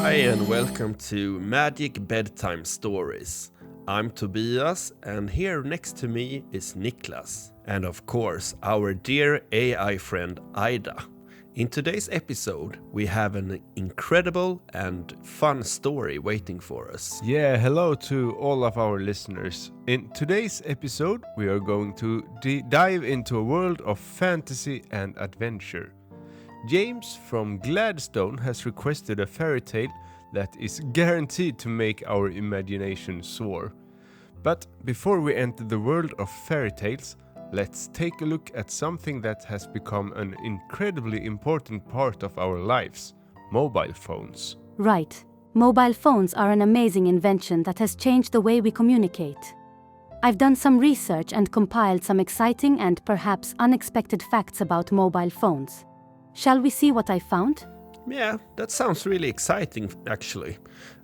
Hi and welcome to Magic Bedtime Stories. I'm Tobias and here next to me is Niklas. And of course our dear AI friend Aida. In today's episode we have an incredible and fun story waiting for us. Yeah, hello to all of our listeners. In today's episode we are going to dive into a world of fantasy and adventure. James from Gladstone has requested a fairy tale that is guaranteed to make our imagination soar. But before we enter the world of fairy tales, let's take a look at something that has become an incredibly important part of our lives: mobile phones. Right. Mobile phones are an amazing invention that has changed the way we communicate. I've done some research and compiled some exciting and perhaps unexpected facts about mobile phones. Shall we see what I found? Yeah, that sounds really exciting actually.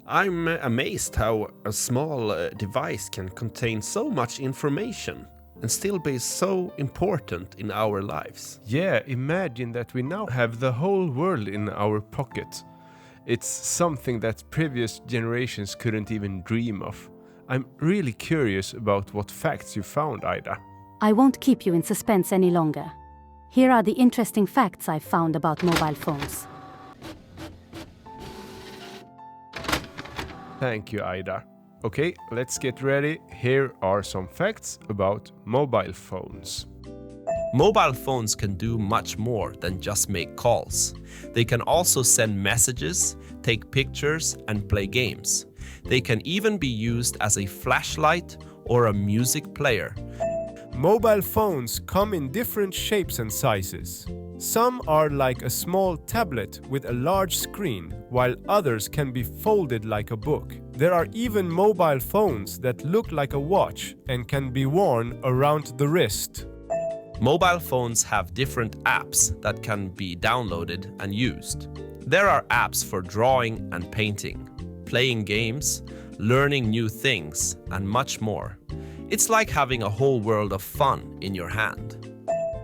I'm amazed how a small device can contain so much information and still be so important in our lives. Yeah, imagine that we now have the whole world in our pocket. It's something that previous generations couldn't even dream of. I'm really curious about what facts you found, Aida. I won't keep you in suspense any longer. Here are the interesting facts I've found about mobile phones. Thank you, Aida. Okay, let's get ready. Here are some facts about mobile phones. Mobile phones can do much more than just make calls. They can also send messages, take pictures, and play games. They can even be used as a flashlight or a music player. Mobile phones come in different shapes and sizes. Some are like a small tablet with a large screen, while others can be folded like a book. There are even mobile phones that look like a watch and can be worn around the wrist. Mobile phones have different apps that can be downloaded and used. There are apps for drawing and painting, playing games, learning new things, and much more. It's like having a whole world of fun in your hand.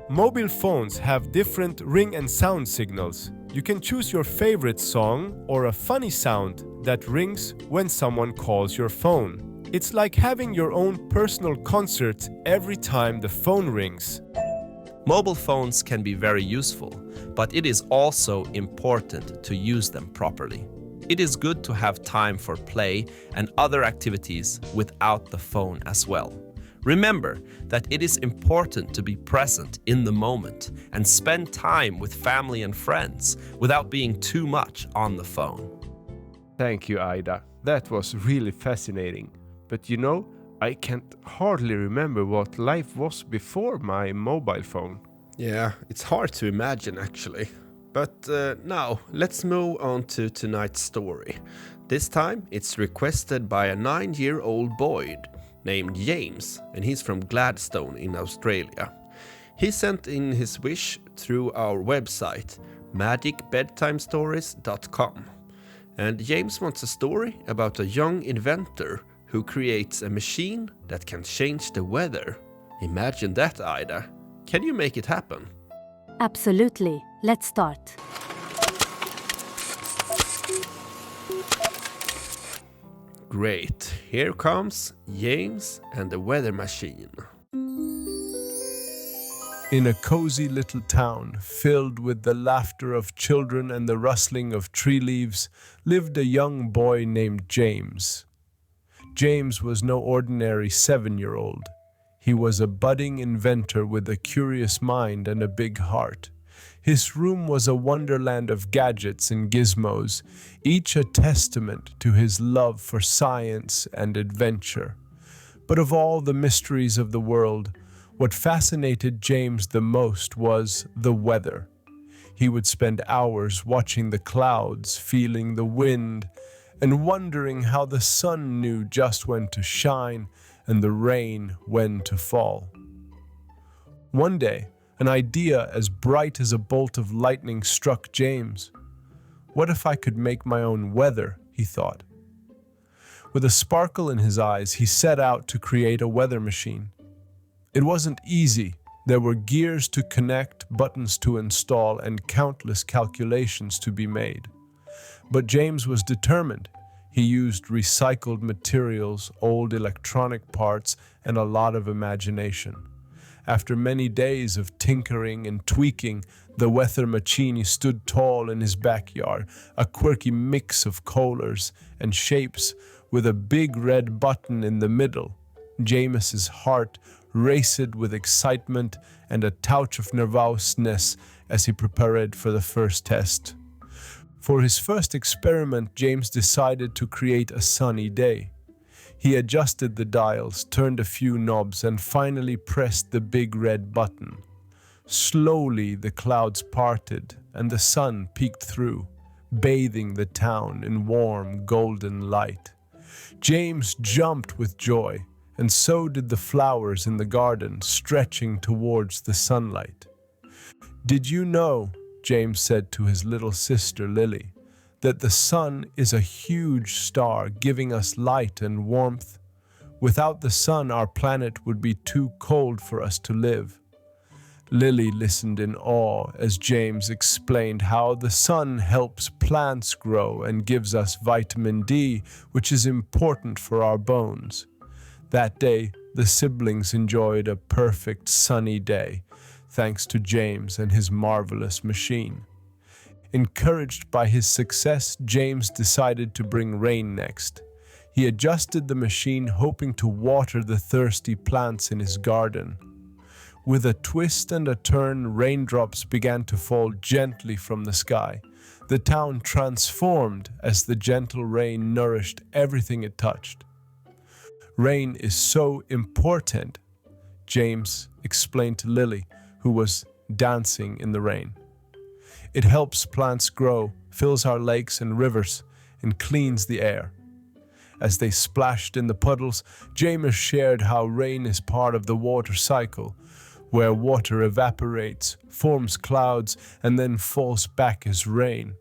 Mobile phones have different ring and sound signals. You can choose your favorite song or a funny sound that rings when someone calls your phone. It's like having your own personal concert every time the phone rings. Mobile phones can be very useful, but it is also important to use them properly. It is good to have time for play and other activities without the phone as well. Remember that it is important to be present in the moment and spend time with family and friends without being too much on the phone. Thank you, Aida. That was really fascinating. But you know, I can't hardly remember what life was before my mobile phone. Yeah, it's hard to imagine actually. But now, let's move on to tonight's story. This time, it's requested by a 9-year-old boy named James, and he's from Gladstone in Australia. He sent in his wish through our website, magicbedtimestories.com. And James wants a story about a young inventor who creates a machine that can change the weather. Imagine that, Aida. Can you make it happen? Absolutely. Let's start. Great. Here comes James and the weather machine. In a cozy little town, filled with the laughter of children and the rustling of tree leaves, lived a young boy named James. James was no ordinary 7-year-old. He was a budding inventor with a curious mind and a big heart. His room was a wonderland of gadgets and gizmos, each a testament to his love for science and adventure. But of all the mysteries of the world, what fascinated James the most was the weather. He would spend hours watching the clouds, feeling the wind, and wondering how the sun knew just when to shine and the rain when to fall. One day, an idea as bright as a bolt of lightning struck James. What if I could make my own weather, he thought. With a sparkle in his eyes, he set out to create a weather machine. It wasn't easy. There were gears to connect, buttons to install, and countless calculations to be made. But James was determined. He used recycled materials, old electronic parts, and a lot of imagination. After many days of tinkering and tweaking, the weather machine stood tall in his backyard, a quirky mix of colors and shapes with a big red button in the middle. James's heart raced with excitement and a touch of nervousness as he prepared for the first test. For his first experiment, James decided to create a sunny day. He adjusted the dials, turned a few knobs, and finally pressed the big red button. Slowly, the clouds parted and the sun peeked through, bathing the town in warm, golden light. James jumped with joy, and so did the flowers in the garden, stretching towards the sunlight. "Did you know," James said to his little sister Lily, "that the sun is a huge star giving us light and warmth? Without the sun, our planet would be too cold for us to live." Lily listened in awe as James explained how the sun helps plants grow and gives us vitamin D, which is important for our bones. That day, the siblings enjoyed a perfect sunny day, thanks to James and his marvelous machine. Encouraged by his success, James decided to bring rain next. He adjusted the machine, hoping to water the thirsty plants in his garden. With a twist and a turn, raindrops began to fall gently from the sky. The town transformed as the gentle rain nourished everything it touched. "Rain is so important," James explained to Lily, who was dancing in the rain. "It helps plants grow, fills our lakes and rivers, and cleans the air." As they splashed in the puddles, James shared how rain is part of the water cycle, where water evaporates, forms clouds, and then falls back as rain.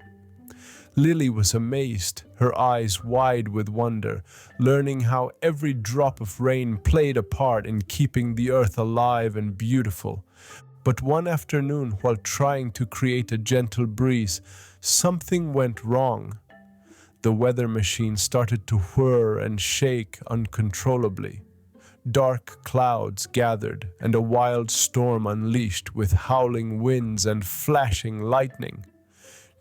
Lily was amazed, her eyes wide with wonder, learning how every drop of rain played a part in keeping the earth alive and beautiful. But one afternoon, while trying to create a gentle breeze, something went wrong. The weather machine started to whir and shake uncontrollably. Dark clouds gathered, and a wild storm unleashed with howling winds and flashing lightning.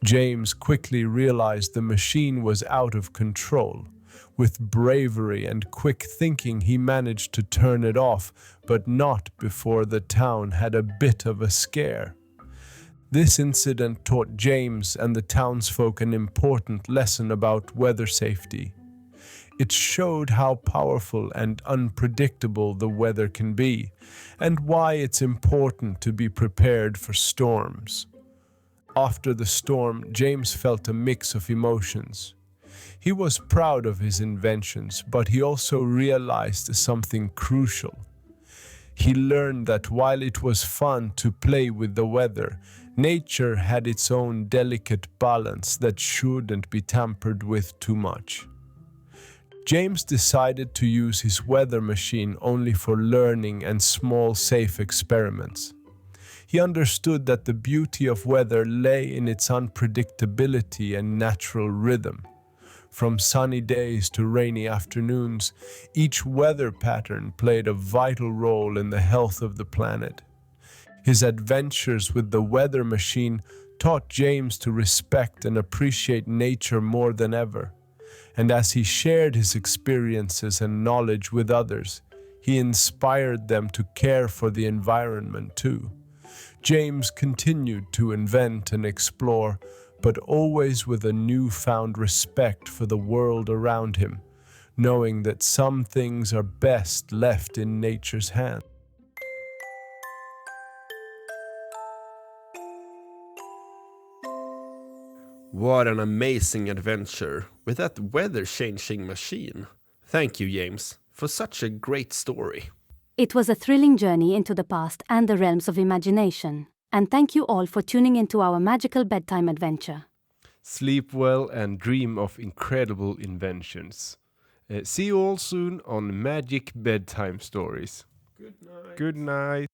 James quickly realized the machine was out of control. With bravery and quick thinking, he managed to turn it off, but not before the town had a bit of a scare. This incident taught James and the townsfolk an important lesson about weather safety. It showed how powerful and unpredictable the weather can be, and why it's important to be prepared for storms. After the storm, James felt a mix of emotions. He was proud of his inventions, but he also realized something crucial. He learned that while it was fun to play with the weather, nature had its own delicate balance that shouldn't be tampered with too much. James decided to use his weather machine only for learning and small, safe experiments. He understood that the beauty of weather lay in its unpredictability and natural rhythm. From sunny days to rainy afternoons, each weather pattern played a vital role in the health of the planet. His adventures with the weather machine taught James to respect and appreciate nature more than ever. And as he shared his experiences and knowledge with others, he inspired them to care for the environment too. James continued to invent and explore, but always with a newfound respect for the world around him, knowing that some things are best left in nature's hands. What an amazing adventure with that weather-changing machine. Thank you, James, for such a great story. It was a thrilling journey into the past and the realms of imagination. And thank you all for tuning into our magical bedtime adventure. Sleep well and dream of incredible inventions. See you all soon on Magic Bedtime Stories. Good night. Good night.